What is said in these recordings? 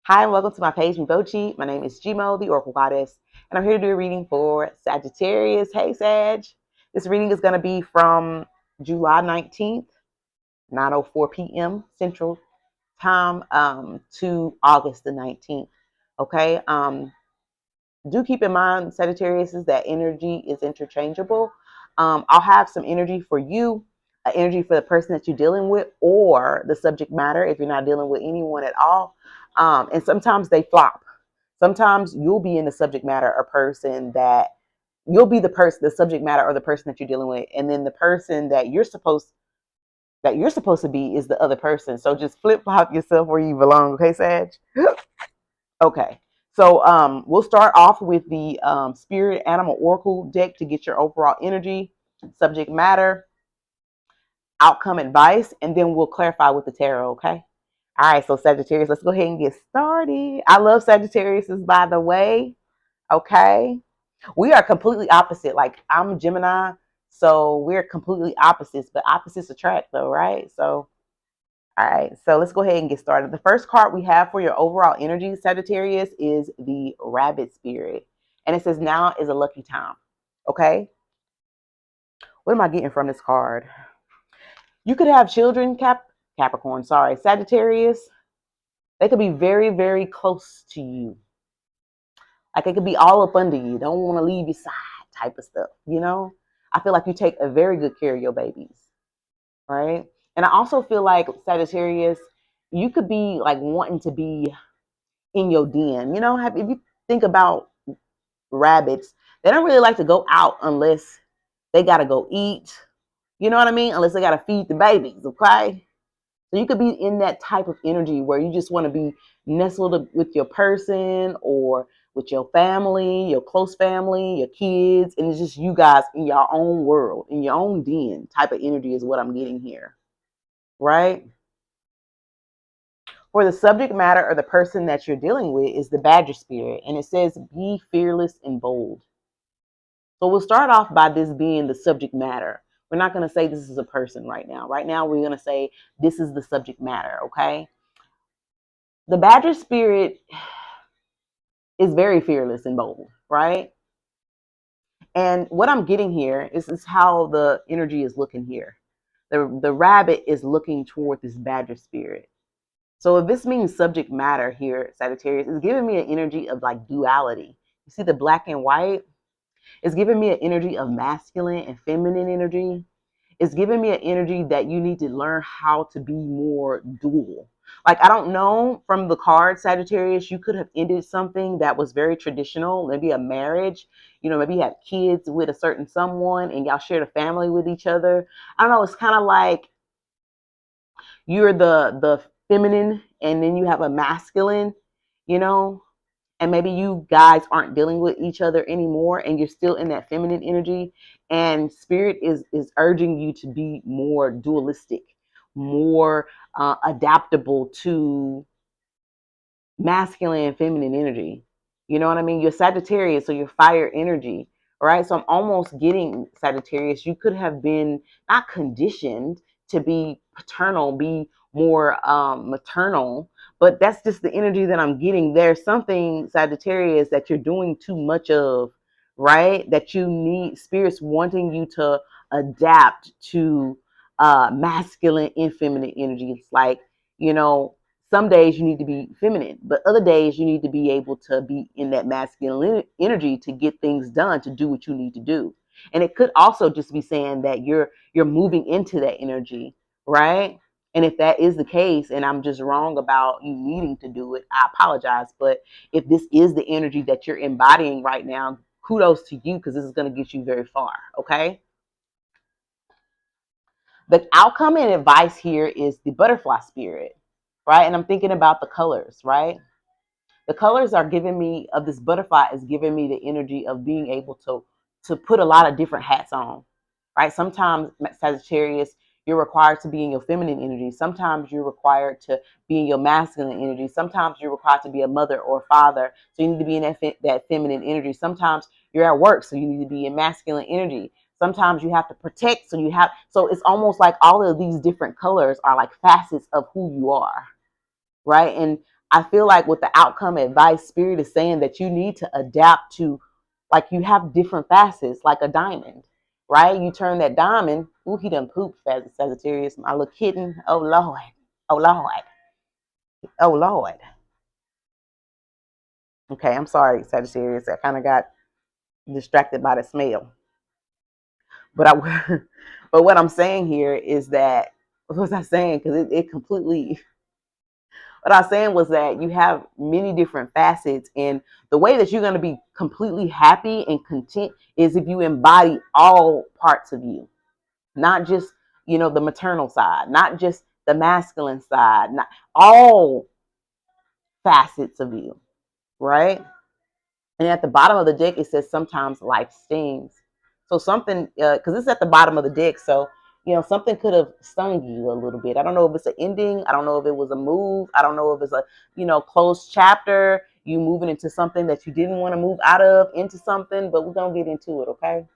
Hi, and welcome to my page, Mibochi. My name is Gmo, the Oracle Goddess, and I'm here to do a reading for Sagittarius. Hey, Sag. This reading is going to be from July 19th, 9:04 p.m. Central Time, to August the 19th. Okay. Do keep in mind, Sagittarius, is that energy is interchangeable. I'll have some energy for you, energy for the person that you're dealing with, or the subject matter if you're not dealing with anyone at all. And sometimes they flop. Sometimes you'll be in the subject matter a person that you'll be the person, the subject matter, or the person that you're dealing with, and then the person that you're supposed to be is the other person. So just flip flop yourself where you belong, okay, Sag? Okay. So we'll start off with the Spirit Animal Oracle deck to get your overall energy, subject matter, outcome advice, and then we'll clarify with the tarot, okay? All right, so Sagittarius, let's go ahead and get started. I love Sagittarius, by the way, okay? We are completely opposite. Like, I'm Gemini, so we're completely opposites, but opposites attract, though, right? So all right, so let's go ahead and get started. The first card we have for your overall energy, Sagittarius, is the Rabbit Spirit. And it says, now is a lucky time. Okay? What am I getting from this card? You could have children, Capricorn, sorry, Sagittarius. They could be very, very close to you. Like, it could be all up under you. Don't want to leave your side type of stuff, you know? I feel like you take a very good care of your babies, right? And I also feel like, Sagittarius, you could be like wanting to be in your den. If you think about rabbits, they don't really like to go out unless they got to go eat. You know what I mean? Unless they got to feed the babies, okay? So you could be in that type of energy where you just want to be nestled with your person or with your family, your close family, your kids, and it's just you guys in your own world, in your own den type of energy is what I'm getting here, right? For the subject matter or the person that you're dealing with is the Badger Spirit, and it says, be fearless and bold. So we'll start off by this being the subject matter. We're not going to say this is a person right now. Right now, we're going to say this is the subject matter, okay? The Badger Spirit is very fearless and bold, right? And what I'm getting here is how the energy is looking here. The rabbit is looking toward this Badger Spirit. So if this means subject matter here, Sagittarius, it's giving me an energy of like duality. You see the black and white? It's giving me an energy of masculine and feminine energy. It's giving me an energy that you need to learn how to be more dual. Like, I don't know, from the card, Sagittarius, you could have ended something that was very traditional, maybe a marriage. Maybe you had kids with a certain someone and y'all shared a family with each other. I don't know. It's kind of like you're the feminine and then you have a masculine, you know, and maybe you guys aren't dealing with each other anymore and you're still in that feminine energy, and spirit is urging you to be more dualistic, more adaptable to masculine and feminine energy. You know what I mean? You're Sagittarius, so you're fire energy. All right. So I'm almost getting, Sagittarius, you could have been not conditioned to be paternal, be more maternal, but that's just the energy that I'm getting. There's something, Sagittarius, that you're doing too much of, right? That you need, spirits wanting you to adapt to masculine and feminine energy. It's like, you know, some days you need to be feminine, but other days you need to be able to be in that masculine energy to get things done, to do what you need to do. And it could also just be saying that you're moving into that energy, right? And if that is the case, and I'm just wrong about you needing to do it, I apologize. But if this is the energy that you're embodying right now, kudos to you, because this is going to get you very far, okay? The outcome and advice here is the butterfly spirit, right? And I'm thinking about the colors, right? The colors are giving me, of this butterfly is giving me the energy of being able to put a lot of different hats on, right? Sometimes, Sagittarius, you're required to be in your feminine energy. Sometimes you're required to be in your masculine energy. Sometimes you're required to be a mother or a father, so you need to be in that feminine energy. Sometimes you're at work, so you need to be in masculine energy. Sometimes you have to protect, so it's almost like all of these different colors are like facets of who you are, right? And I feel like with the outcome advice, Spirit is saying that you need to adapt to, like, you have different facets, like a diamond, right? You turn that diamond. Ooh, he done pooped, Sagittarius. My little kitten. Oh Lord. Oh Lord. Oh Lord. Okay, I'm sorry, Sagittarius. I kind of got distracted by the smell. But I, but what I'm saying here is that, what was I saying? Because it completely, what I was saying was that you have many different facets, and the way that you're going to be completely happy and content is if you embody all parts of you, not just, the maternal side, not just the masculine side, not all facets of you, right? And at the bottom of the deck, it says sometimes life stings. So something, because it's at the bottom of the deck, so something could have stung you a little bit. I don't know if it's an ending. I don't know if it was a move. I don't know if it's a closed chapter. You moving into something that you didn't want to move out of into something, but we're gonna get into it, okay?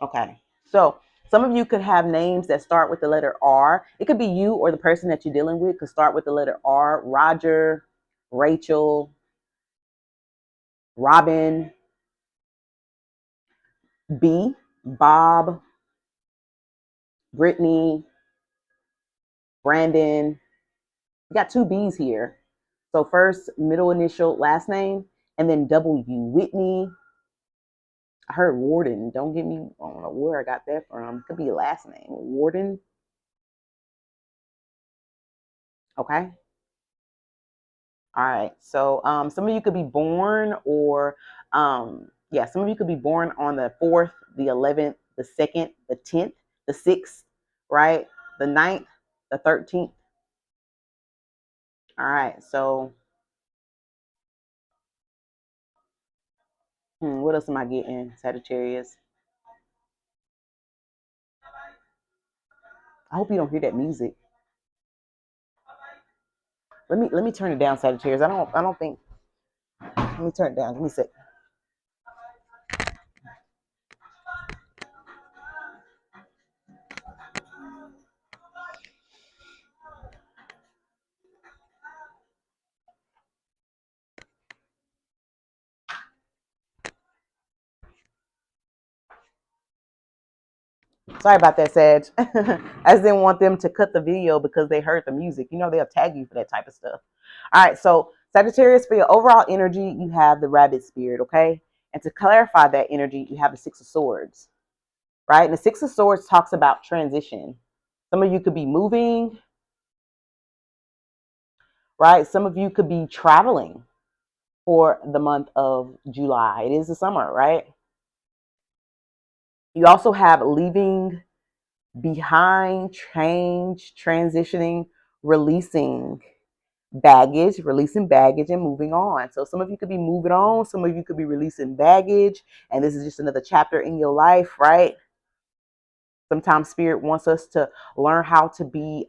Okay. So some of you could have names that start with the letter R. It could be you or the person that you're dealing with could start with the letter R. Roger, Rachel, Robin. B, Bob, Brittany, Brandon. You got two B's here. So first, middle initial, last name, and then W, Whitney. I heard Warden. Don't get me, I don't know where I got that from. Could be your last name. Warden. Okay. All right. So some of you could be born, or some of you could be born on the 4th, the 11th, the 2nd, the 10th, the 6th, right? The 9th, the 13th. All right. So what else am I getting, Sagittarius? I hope you don't hear that music. Let me turn it down, Sagittarius. I don't think. Let me turn it down. Give me a sec. Sorry about that, Sag. I just didn't want them to cut the video because they heard the music. They'll tag you for that type of stuff. All right, so Sagittarius, for your overall energy, you have the rabbit spirit, okay? And to clarify that energy, you have the Six of Swords, right? And the Six of Swords talks about transition. Some of you could be moving, right? Some of you could be traveling for the month of July. It is the summer, right? You also have leaving behind, change, transitioning, releasing releasing baggage and moving on. So some of you could be moving on, some of you could be releasing baggage, and this is just another chapter in your life, right? Sometimes Spirit wants us to learn how to be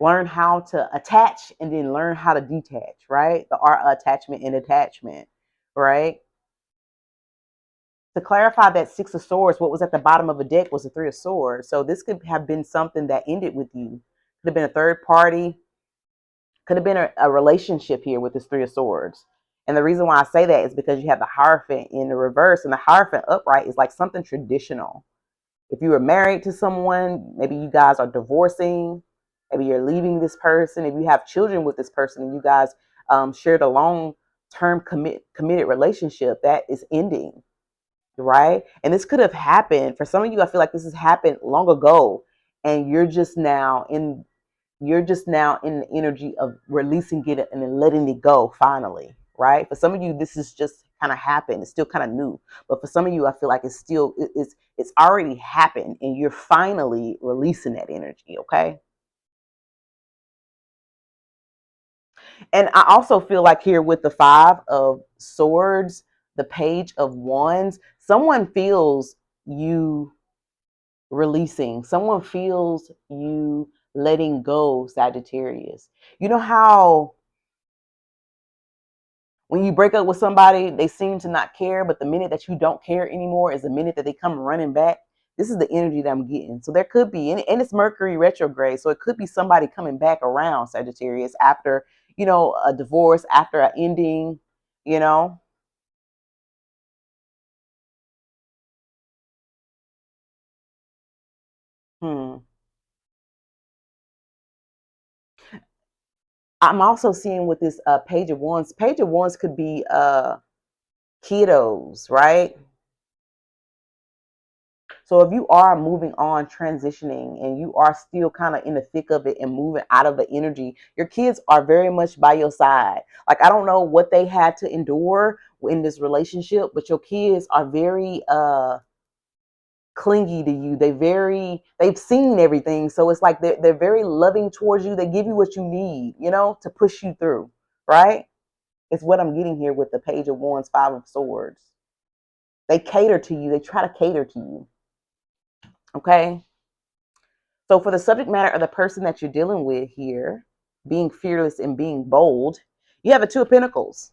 learn how to attach and then learn how to detach, right? The art of attachment and attachment, right? To clarify that Six of Swords, what was at the bottom of the deck was the Three of Swords. So this could have been something that ended with you. Could have been a third party. Could have been a relationship here with this Three of Swords. And the reason why I say that is because you have the Hierophant in the reverse, and the Hierophant upright is like something traditional. If you were married to someone, maybe you guys are divorcing, maybe you're leaving this person. If you have children with this person and you guys shared a long-term committed relationship, that is ending, right? And this could have happened for some of you. I feel like this has happened long ago, and you're just now in the energy of releasing it and then letting it go finally, right? For some of you, this is just kind of happened. It's still kind of new. But for some of you, I feel like it's already happened and you're finally releasing that energy, okay? And I also feel like here with the Five of Swords, the Page of Wands, someone feels you releasing. Someone feels you letting go, Sagittarius. You know how when you break up with somebody, they seem to not care, but the minute that you don't care anymore is the minute that they come running back. This is the energy that I'm getting. So there could be, and it's Mercury retrograde. So it could be somebody coming back around, Sagittarius, after, a divorce, after an ending, you know. Hmm. I'm also seeing with this Page of Wands. Page of Wands could be kiddos, right? So if you are moving on, transitioning, and you are still kind of in the thick of it and moving out of the energy, your kids are very much by your side. Like, I don't know what they had to endure in this relationship, but your kids are very clingy to you. They've seen everything. So it's like they're very loving towards you. They give you what you need, to push you through, right? It's what I'm getting here with the Page of Wands, Five of Swords. They cater to you. They try to cater to you. Okay. So for the subject matter of the person that you're dealing with here, being fearless and being bold, you have a Two of Pentacles.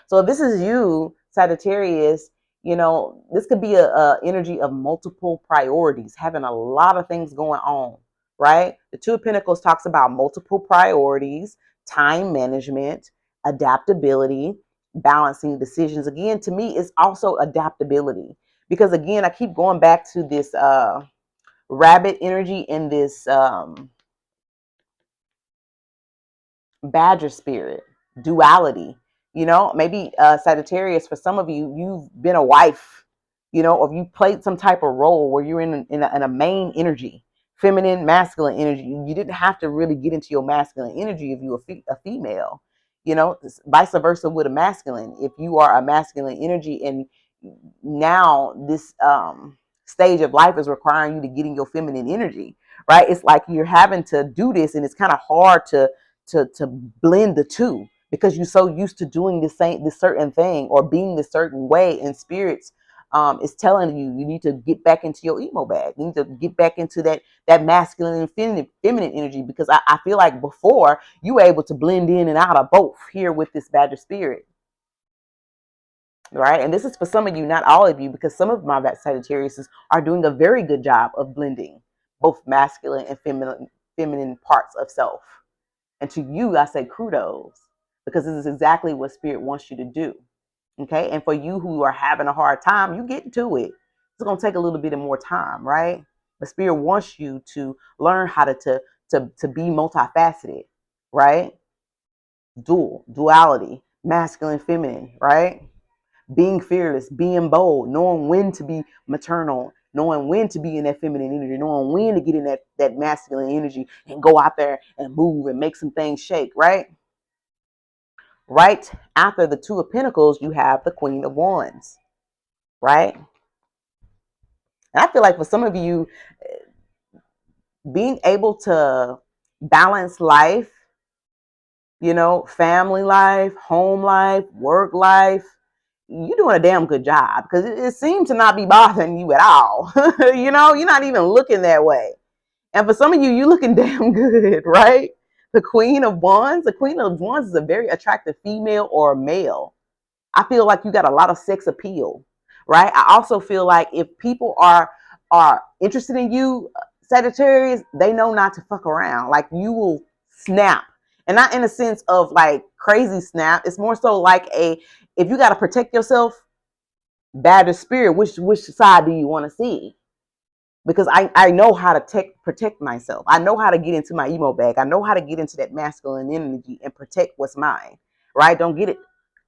So if this is you, Sagittarius, this could be a energy of multiple priorities, having a lot of things going on, right? The Two of Pentacles talks about multiple priorities, time management, adaptability, balancing decisions. Again, to me, it's also adaptability. Because again, I keep going back to this rabbit energy in this badger spirit, duality. Maybe Sagittarius, for some of you, you've been a wife, or you played some type of role where you're in a main energy, feminine, masculine energy. You didn't have to really get into your masculine energy if you're a female, vice versa with a masculine. If you are a masculine energy and now this stage of life is requiring you to get in your feminine energy, right? It's like you're having to do this, and it's kind of hard to blend the two because you're so used to doing this certain thing or being this certain way. And spirits is telling you need to get back into your emo bag. You need to get back into that masculine and feminine energy, because I feel like before you were able to blend in and out of both here with this badger spirit. Right. And this is for some of you, not all of you, because some of my Sagittarius are doing a very good job of blending both masculine and feminine parts of self. And to you, I say kudos, because this is exactly what spirit wants you to do. Okay. And for you who are having a hard time, you get to it. It's going to take a little bit of more time, right? But spirit wants you to learn how to be multifaceted, right? Duality, masculine, feminine, right? Being fearless, being bold, knowing when to be maternal, knowing when to be in that feminine energy, knowing when to get in that masculine energy and go out there and move and make some things shake, right? Right after the Two of Pentacles, you have the Queen of Wands, right? And I feel like for some of you, being able to balance life, family life, home life, work life, you're doing a damn good job, because it seems to not be bothering you at all. You're not even looking that way. And for some of you, you're looking damn good, right? The Queen of Wands is a very attractive female or male. I feel like you got a lot of sex appeal, right? I also feel like if people are interested in you, Sagittarius, they know not to fuck around. Like, you will snap, and not in a sense of like crazy snap. It's more so like if you got to protect yourself, bad spirit. Which side do you want to see? Because I know how to protect myself. I know how to get into my emo bag. I know how to get into that masculine energy and protect what's mine, right? Don't get it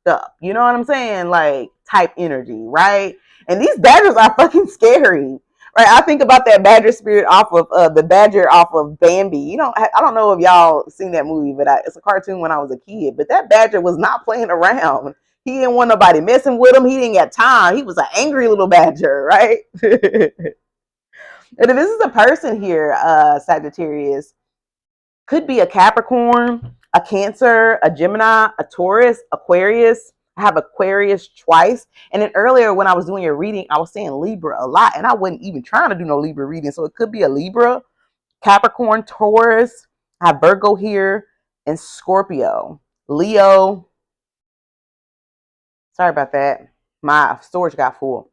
up. You know what I'm saying? Like, type energy, right? And these badgers are fucking scary, right? I think about that badger spirit off of the badger off of Bambi. I don't know if y'all seen that movie, but it's a cartoon when I was a kid. But that badger was not playing around. He didn't want nobody messing with him. He didn't get time. He was an angry little badger, right? And if this is a person here, Sagittarius, could be a Capricorn, a Cancer, a Gemini, a Taurus, Aquarius. I have Aquarius twice. And then earlier when I was doing your reading, I was saying Libra a lot, and I wasn't even trying to do no Libra reading. So it could be a Libra, Capricorn, Taurus. I have Virgo here, and Scorpio. Leo. Sorry about that. My storage got full.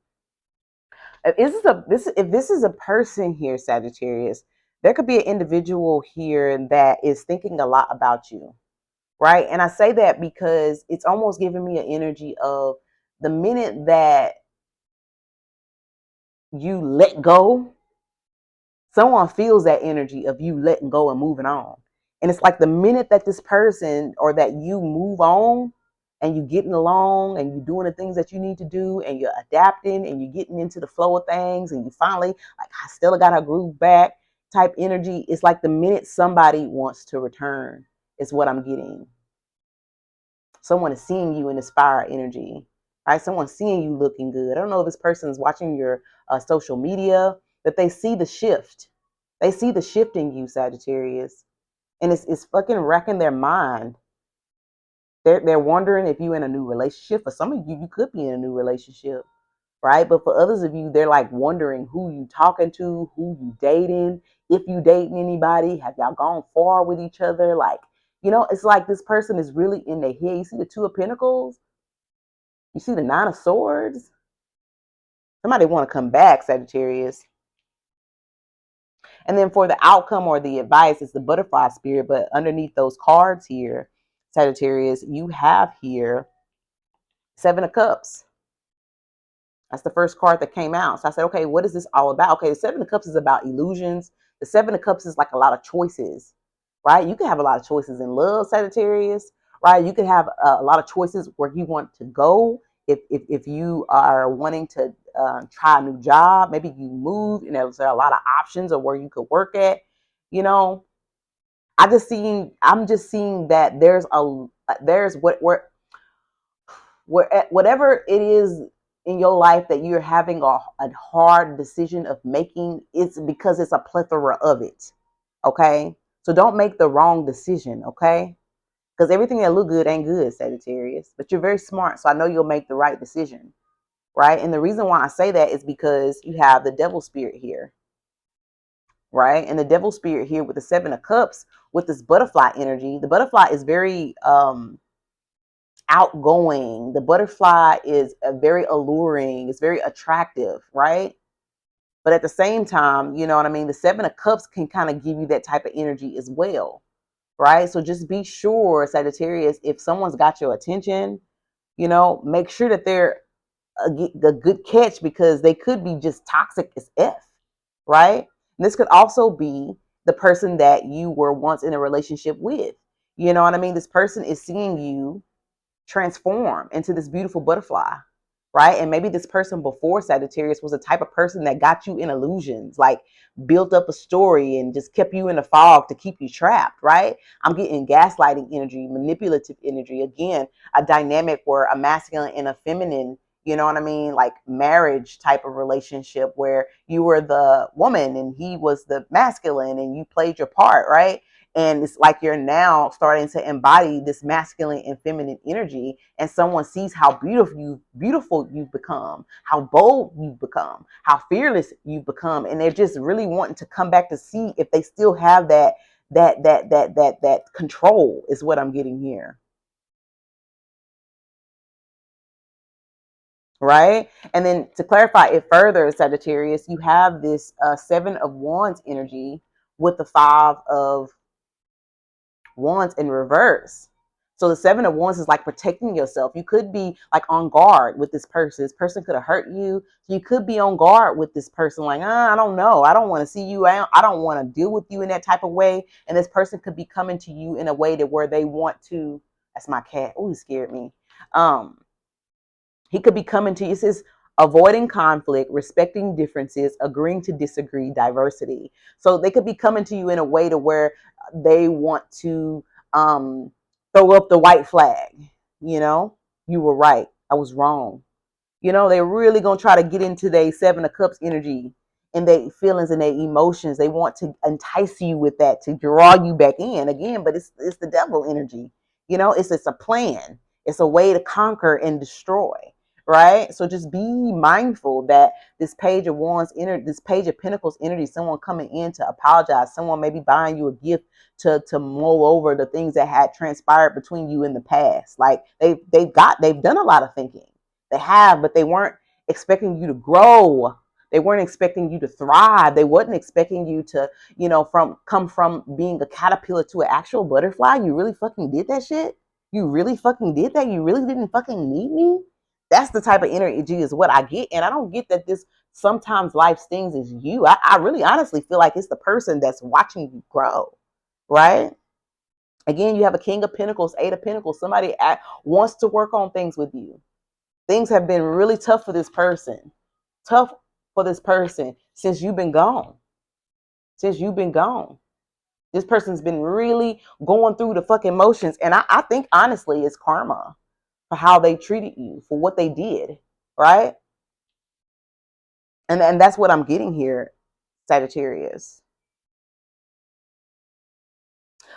If this is a person here, Sagittarius, there could be an individual here that is thinking a lot about you, right? And I say that because it's almost giving me an energy of the minute that you let go, someone feels that energy of you letting go and moving on. And it's like the minute that this person or that you move on and you getting along and you doing the things that you need to do and you're adapting and you're getting into the flow of things and you finally, like, I still got her groove back type energy. It's like the minute somebody wants to return is what I'm getting. Someone is seeing you in this fire energy, right? Someone's seeing you looking good. I don't know if this person's watching your social media, but they see the shift. They see the shift in you, Sagittarius, and it's fucking wrecking their mind. They're wondering if you're in a new relationship. For some of you, you could be in a new relationship, right? But for others of you, they're like wondering who you talking to, who you dating, if you dating anybody, have y'all gone far with each other? Like, it's like this person is really in their head. You see the Two of Pentacles? You see the Nine of Swords? Somebody want to come back, Sagittarius. And then for the outcome or the advice, it's the butterfly spirit. But underneath those cards here, Sagittarius, you have here Seven of Cups. That's the first card that came out. So I said, okay, what is this all about? Okay, the Seven of Cups is about illusions. The Seven of Cups is like a lot of choices, right? You can have a lot of choices in love, Sagittarius, right? You can have a lot of choices where you want to go. If you are wanting to try a new job, maybe you move, there's a lot of options of where you could work at, you know. I'm just seeing that there's whatever it is in your life that you're having a hard decision of making, it's because it's a plethora of it. Okay. So don't make the wrong decision. Okay. Because everything that look good ain't good, Sagittarius, but you're very smart. So I know you'll make the right decision. Right. And the reason why I say that is because you have the devil spirit here. Right. And the devil spirit here with the Seven of Cups with this butterfly energy. The butterfly is very, outgoing. The butterfly is very alluring. It's very attractive, right? But at the same time, you know what I mean? The Seven of Cups can kind of give you that type of energy as well, right? So just be sure, Sagittarius, if someone's got your attention, make sure that they're a good catch because they could be just toxic as F, right? And this could also be the person that you were once in a relationship with. You know what I mean? This person is seeing you transform into this beautiful butterfly, right? And maybe this person before Sagittarius was the type of person that got you in illusions, like built up a story and just kept you in the fog to keep you trapped, right? I'm getting gaslighting energy, manipulative energy. Again, a dynamic where a masculine and a feminine, you know what I mean? Like marriage type of relationship where you were the woman and he was the masculine and you played your part, right? And it's like you're now starting to embody this masculine and feminine energy, and someone sees how beautiful you've become, how bold you've become, how fearless you've become, and they're just really wanting to come back to see if they still have that control is what I'm getting here. Right? And then to clarify it further, Sagittarius, you have this Seven of Wands energy with the Five of Wands in reverse. So the Seven of Wands is like protecting yourself. You could be like on guard with this person. This person could have hurt you. So you could be on guard with this person, like, I don't know. I don't want to see you. I don't want to deal with you in that type of way. And this person could be coming to you in a way that where they want to. That's my cat. Oh, he scared me. He could be coming to you. It says avoiding conflict, respecting differences, agreeing to disagree, diversity. So they could be coming to you in a way to where they want to throw up the white flag. You were right. I was wrong. They're really going to try to get into their Seven of Cups energy and their feelings and their emotions. They want to entice you with that to draw you back in again, but it's the devil energy. It's a plan. It's a way to conquer and destroy, right? So just be mindful that this Page of Wands energy, this Page of Pentacles energy, someone coming in to apologize, someone maybe buying you a gift to mull over the things that had transpired between you in the past. Like they've done a lot of thinking. They have, but they weren't expecting you to grow. They weren't expecting you to thrive. They wasn't expecting you to, come from being a caterpillar to an actual butterfly. You really fucking did that shit? You really fucking did that? You really didn't fucking need me? That's the type of energy is what I get. And I don't get that this sometimes life stings is you. I really honestly feel like it's the person that's watching you grow, right? Again, you have a King of Pentacles, Eight of Pentacles. Somebody wants to work on things with you. Things have been really tough for this person. Tough for this person since you've been gone. Since you've been gone. This person's been really going through the fucking motions. And I think, honestly, it's karma for how they treated you, for what they did, right? And that's what I'm getting here, Sagittarius.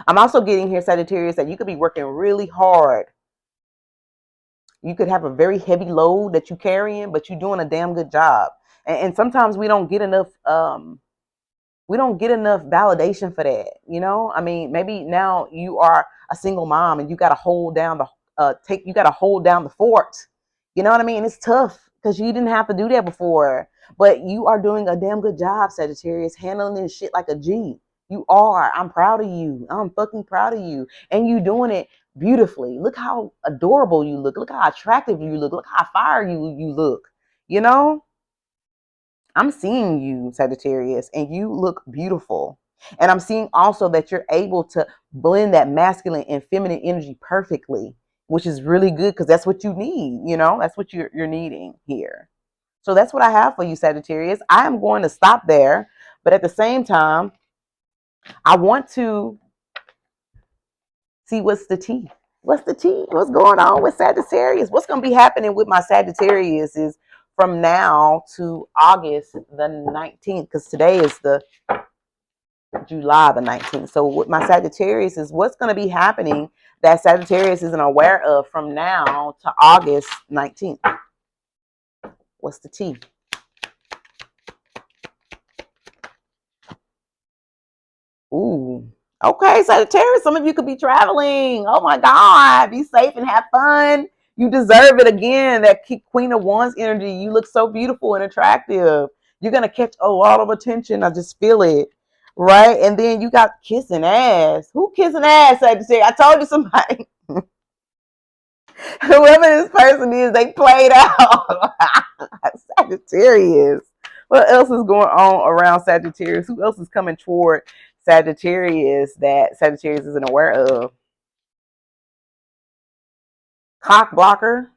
I'm also getting here, Sagittarius, that you could be working really hard. You could have a very heavy load that you're carrying, but you're doing a damn good job. And sometimes we don't get enough validation for that. I mean, maybe now you are a single mom and you got to hold down the fort. You know what I mean? It's tough because you didn't have to do that before, but you are doing a damn good job, Sagittarius, handling this shit like a G. You are. I'm proud of you. I'm fucking proud of you. And you doing it beautifully. Look how adorable you look. Look how attractive you look. Look how fire you look. I'm seeing you, Sagittarius, and you look beautiful. And I'm seeing also that you're able to blend that masculine and feminine energy perfectly, which is really good because that's what you need. That's what you're needing here. So that's what I have for you, Sagittarius. I am going to stop there, but at the same time, I want to see what's the tea. What's the tea? What's going on with Sagittarius? What's going to be happening with my Sagittarius is from now to August the 19th, because today is the July the 19th. So with my Sagittarius is what's going to be happening that Sagittarius isn't aware of from now to August 19th. What's the tea? Ooh. Okay, Sagittarius, some of you could be traveling. Oh my God. Be safe and have fun. You deserve it again. That Queen of Wands energy. You look so beautiful and attractive. You're going to catch a lot of attention. I just feel it. Right? And then you got kissing ass. Who kissing ass, Sagittarius? I told you somebody. Whoever this person is, they played out. Sagittarius. What else is going on around Sagittarius? Who else is coming toward Sagittarius that Sagittarius isn't aware of? Cock blocker.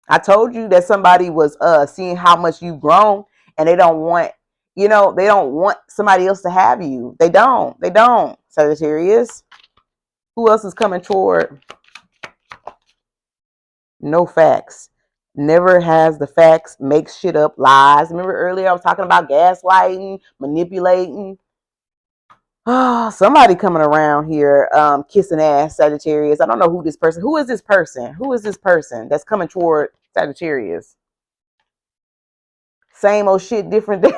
I told you that somebody was seeing how much you've grown and they don't want, they don't want somebody else to have you. They don't. Sagittarius. Who else is coming toward? No facts. Never has the facts, makes shit up, lies. Remember earlier I was talking about gaslighting, manipulating. Oh, somebody coming around here kissing ass, Sagittarius. I don't know who this person. Who is this person? Who is this person that's coming toward Sagittarius? Same old shit, different day.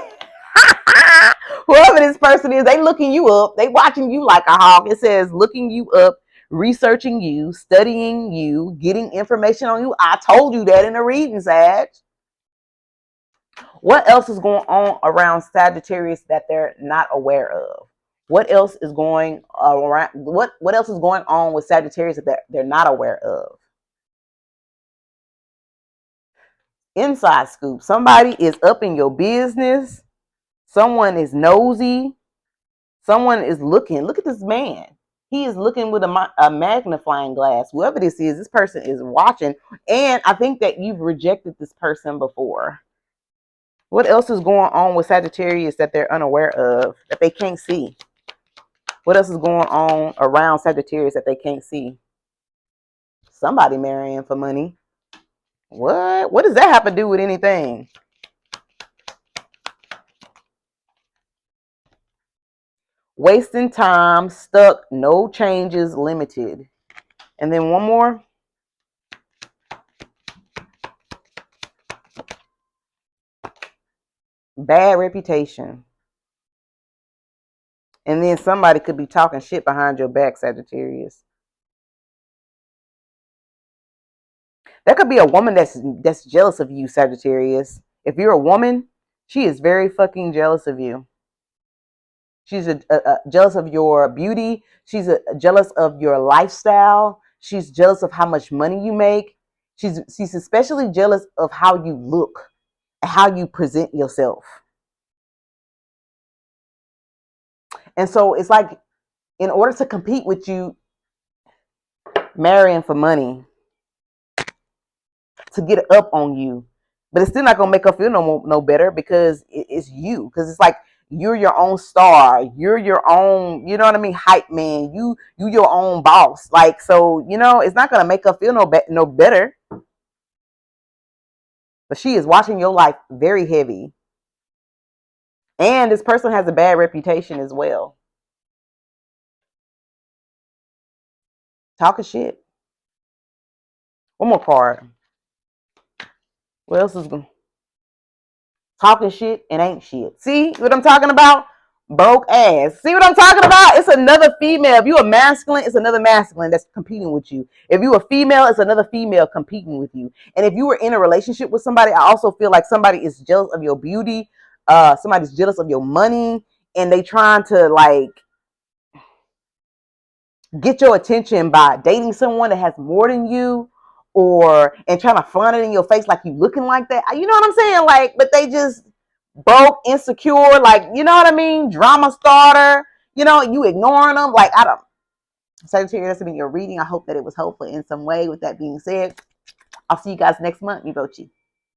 Whoever this person is, they looking you up. They watching you like a hawk. It says looking you up, researching you, studying you, getting information on you. I told you that in the reading, Sag. What else is going on around Sagittarius that they're not aware of? What else is going around? What else is going on with Sagittarius that they're not aware of? Inside scoop. Somebody is up in your business. Someone is nosy. Someone is looking. Look at this man. He is looking with a magnifying glass. Whoever this is, this person is watching. And I think that you've rejected this person before. What else is going on with Sagittarius that they're unaware of, that they can't see? What else is going on around Sagittarius that they can't see? Somebody marrying for money. What does that have to do with anything? Wasting time, stuck, no changes, limited. And then one more. Bad reputation. And then somebody could be talking shit behind your back, Sagittarius. That could be a woman that's jealous of you, Sagittarius. If you're a woman, She is very fucking jealous of you. She's jealous of your beauty. She's jealous of your lifestyle. She's jealous of how much money you make. She's especially jealous of how you look, how you present yourself. And so it's like, in order to compete with you, marrying for money, to get up on you, but it's still not gonna make her feel no better, because it's you. Because it's like, you're your own star. You're your own, you know what I mean, hype man. You your own boss. Like, so, it's not gonna make her feel no better. But she is watching your life very heavy, and this person has a bad reputation as well. Talking shit. One more card. What else is going? Talking shit and ain't shit. See what I'm talking about? Broke ass. See what I'm talking about? It's another female. If you a masculine, it's another masculine that's competing with you. If you a female, it's another female competing with you. And if you were in a relationship with somebody, I also feel like somebody is jealous of your beauty. Somebody's jealous of your money, and they trying to like get your attention by dating someone that has more than you, and trying to flaunt it in your face like you looking like that. You know what I'm saying? Like, but they just broke, insecure, like, you know what I mean? Drama starter. You ignoring them. Like, I don't. Sagittarius, that's been your reading. I hope that it was helpful in some way. With that being said, I'll see you guys next month. Mivochi.